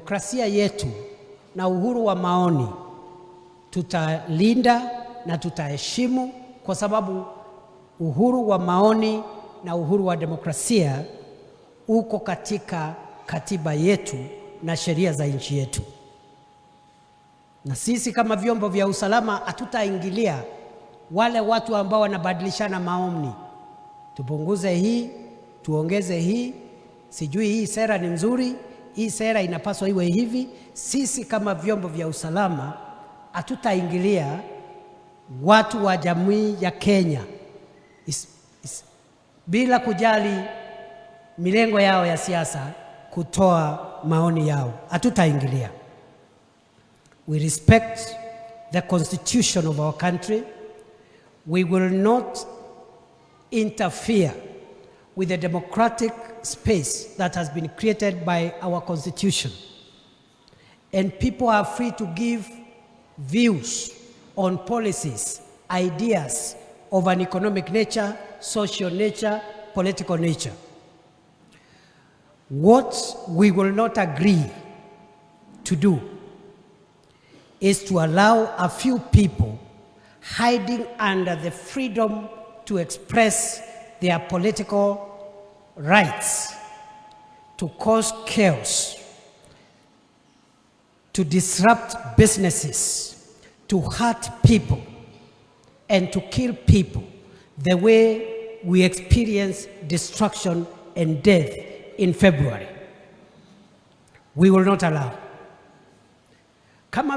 demokrasia yetu na uhuru wa maoni tutalinda na tutaheshimu, kwa sababu uhuru wa maoni na uhuru wa demokrasia uko katika katiba yetu na sheria za nchi yetu. Na sisi kama vyombo vya usalama hatutaingilia wale watu ambao wanabadilishana maoni. Tupunguze hii, tuongeze hii, sijui hii sera ni nzuri, hii sera inapaswa iwe hivi. Sisi kama vyombo vya usalama hatutaingilia watu wa jamii ya Kenya bila kujali milengo yao ya siasa kutoa maoni yao. Hatutaingilia. We respect the constitution of our country. We will not interfere with the democratic space that has been created by our constitution. And people are free to give views on policies, ideas of an economic nature, social nature, political nature. What we will not agree to do is to allow a few people hiding under the freedom to express their political rights to cause chaos, to disrupt businesses, to hurt people, and to kill people the way we experience destruction and death in February. We will not allow. Kama